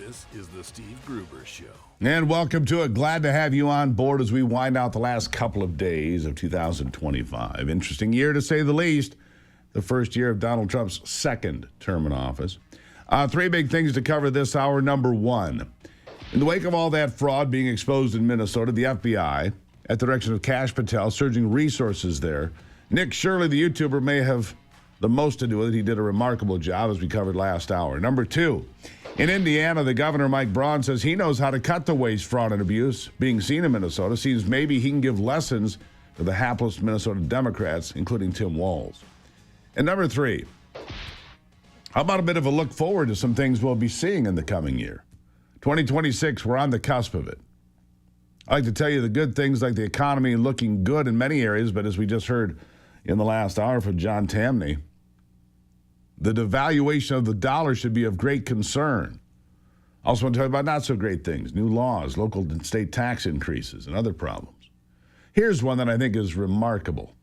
This is the Steve Gruber Show. And welcome to it. Glad to have you on board as we wind out the last couple of days of 2025. Interesting year, to say the least. The first year of Donald Trump's second term in office. Three big things to cover this hour. Number one, in the wake of all that fraud being exposed in Minnesota, the FBI, at the direction of Kash Patel, surging resources there. Nick Shirley, the You Toober, may have the most to do with it. He did a remarkable job, as we covered last hour. Number two, in Indiana, the Governor Mike Braun says he knows how to cut the waste, fraud, and abuse being seen in Minnesota. Seems maybe he can give lessons to the hapless Minnesota Democrats, including Tim Walz. And number three, how about a bit of a look forward to some things we'll be seeing in the coming year? 2026, we're on the cusp of it. I like to tell you the good things, like the economy looking good in many areas, but as we just heard in the last hour from John Tamney, the devaluation of the dollar should be of great concern. I also want to tell you about not so great things, new laws, local and state tax increases, and other problems. Here's one that I think is remarkable.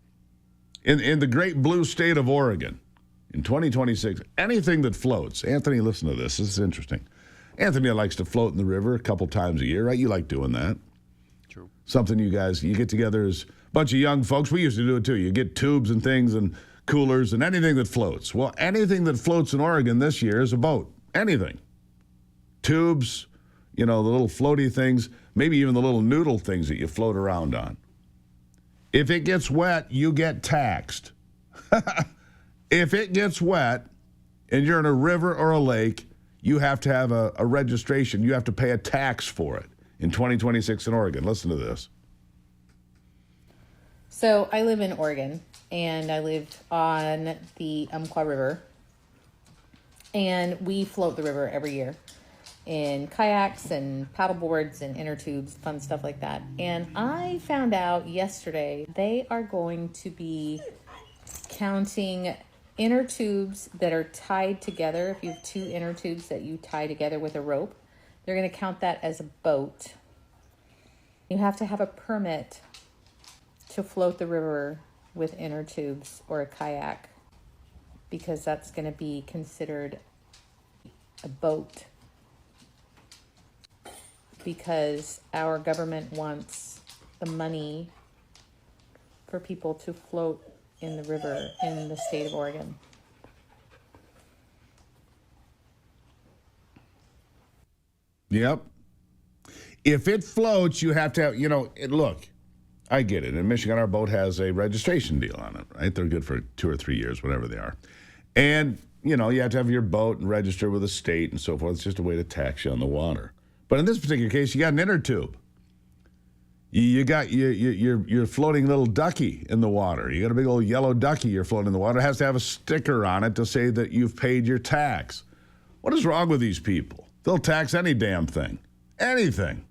In the great blue state of Oregon, in 2026, anything that floats, Anthony, listen to this. This is interesting. Anthony likes to float in the river a couple times a year, right? You like doing that. True. Something you get together as a bunch of young folks. We used to do it too. You get tubes and things and coolers and anything that floats. Well, anything that floats in Oregon this year is a boat. Anything. Tubes, the little floaty things, maybe even the little noodle things that you float around on. If it gets wet, you get taxed. If it gets wet and you're in a river or a lake, you have to have a registration. You have to pay a tax for it in 2026 in Oregon. Listen to this. So I live in Oregon, and I lived on the Umpqua River, and we float the river every year in kayaks and paddle boards and inner tubes, fun stuff like that. And I found out yesterday they are going to be counting inner tubes that are tied together. If you have two inner tubes that you tie together with a rope, they're going to count that as a boat. You have to have a permit to float the river with inner tubes or a kayak, because that's going to be considered a boat, because our government wants the money for people to float in the river in the state of Oregon. Yep. If it floats, you have to have, look, I get it. In Michigan, our boat has a registration deal on it, right? They're good for 2 or 3 years, whatever they are. And, you have to have your boat and register with the state and so forth. It's just a way to tax you on the water. But in this particular case, you got an inner tube. You're floating a little ducky in the water. You got a big old yellow ducky you're floating in the water. It has to have a sticker on it to say that you've paid your tax. What is wrong with these people? They'll tax any damn thing. Anything.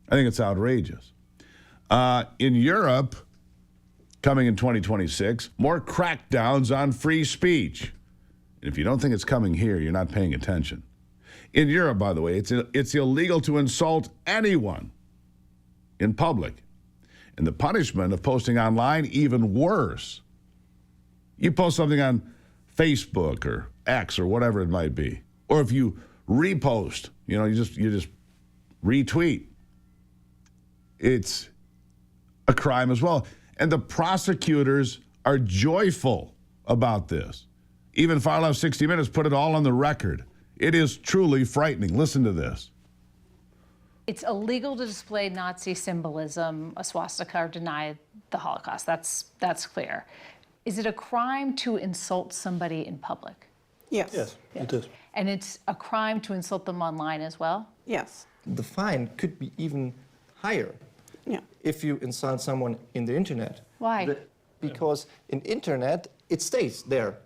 I think it's outrageous. In Europe, coming in 2026, more crackdowns on free speech. And if you don't think it's coming here, you're not paying attention. In Europe, by the way, it's illegal to insult anyone in public. And the punishment of posting online, even worse. You post something on Facebook or X or whatever it might be. Or if you repost, you just retweet. It's a crime as well. And the prosecutors are joyful about this. Even Far Left 60 Minutes put it all on the record. It is truly frightening. Listen to this. It's illegal to display Nazi symbolism, a swastika, or deny the Holocaust. That's clear. Is it a crime to insult somebody in public? Yes. Yes, it is. And it's a crime to insult them online as well? Yes. The fine could be even higher if you insult someone in the internet. Why? Because in internet, it stays there.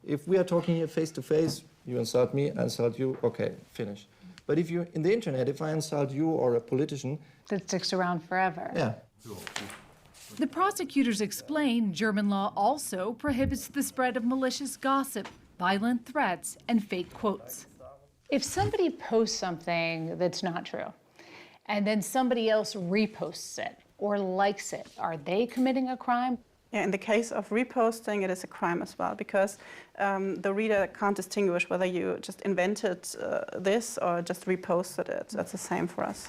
If we are talking here face to face, you insult me, I insult you, okay, finish. But if you in the internet, if I insult you or a politician, That sticks around forever. yeah. The prosecutors explain German law also prohibits the spread of malicious gossip, violent threats, and fake quotes. If somebody posts something that's not true, and then somebody else reposts it or likes it, are they committing a crime? Yeah, in the case of reposting, it is a crime as well, because the reader can't distinguish whether you just invented this or just reposted it. That's the same for us.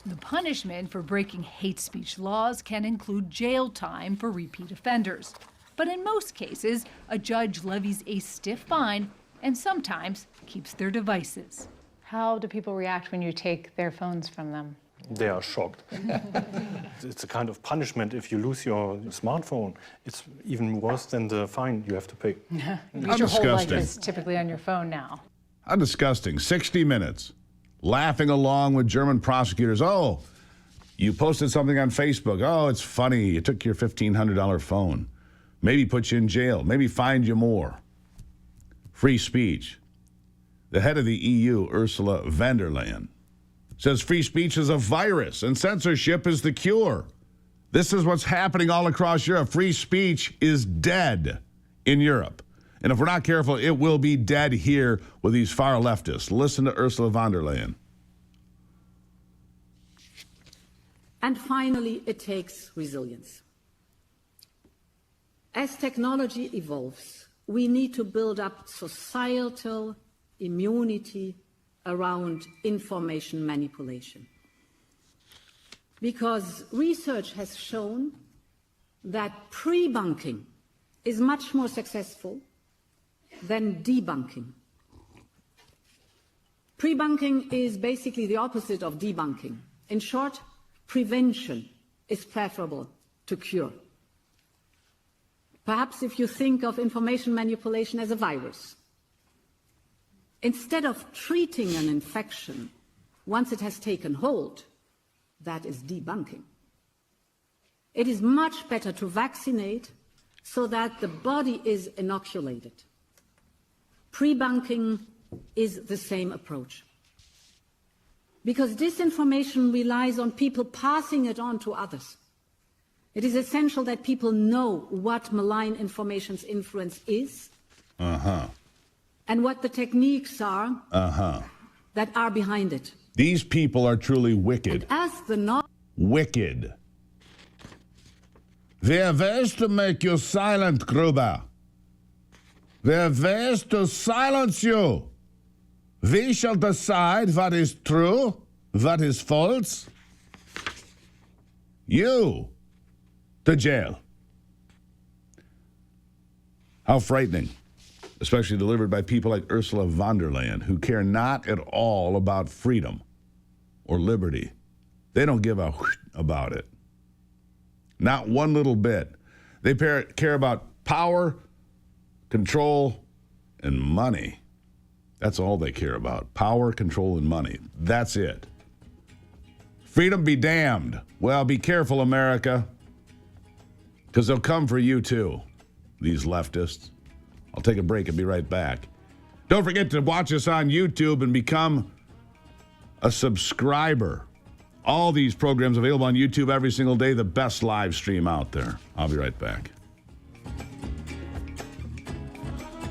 The punishment for breaking hate speech laws can include jail time for repeat offenders. But in most cases, a judge levies a stiff fine and sometimes keeps their devices. How do people react when you take their phones from them? They are shocked. It's a kind of punishment if you lose your smartphone. It's even worse than the fine you have to pay. Because your whole life disgusting. is typically on your phone now. How disgusting. 60 Minutes. Laughing along with German prosecutors. Oh, you posted something on Facebook. Oh, it's funny. You took your $1,500 phone. Maybe put you in jail. Maybe fined you more. Free speech. The head of the EU, Ursula von der Leyen, says free speech is a virus and censorship is the cure. This is what's happening all across Europe. Free speech is dead in Europe. And if we're not careful, it will be dead here with these far leftists. Listen to Ursula von der Leyen. And finally, it takes resilience. As technology evolves, we need to build up societal immunity around information manipulation. Because research has shown that pre-bunking is much more successful than debunking. Pre-bunking is basically the opposite of debunking. In short, prevention is preferable to cure. Perhaps if you think of information manipulation as a virus, instead of treating an infection once it has taken hold, that is debunking. It is much better to vaccinate so that the body is inoculated. Pre-bunking is the same approach. Because disinformation relies on people passing it on to others. It is essential that people know what malign information's influence is and what the techniques are that are behind it. These people are truly wicked. And as the Wicked. Wer weiß to make you silent, Gruber? Wer weiß to silence you? We shall decide what is true, what is false. You to jail. How frightening, especially delivered by people like Ursula von der Leyen, who care not at all about freedom or liberty. They don't give a whoosh about it. Not one little bit. They care about power, control, and money. That's all they care about. Power, control, and money. That's it. Freedom be damned. Well, be careful, America, because they'll come for you too, these leftists. I'll take a break and be right back. Don't forget to watch us on YouTube and become a subscriber. All these programs available on YouTube every single day, the best live stream out there. I'll be right back.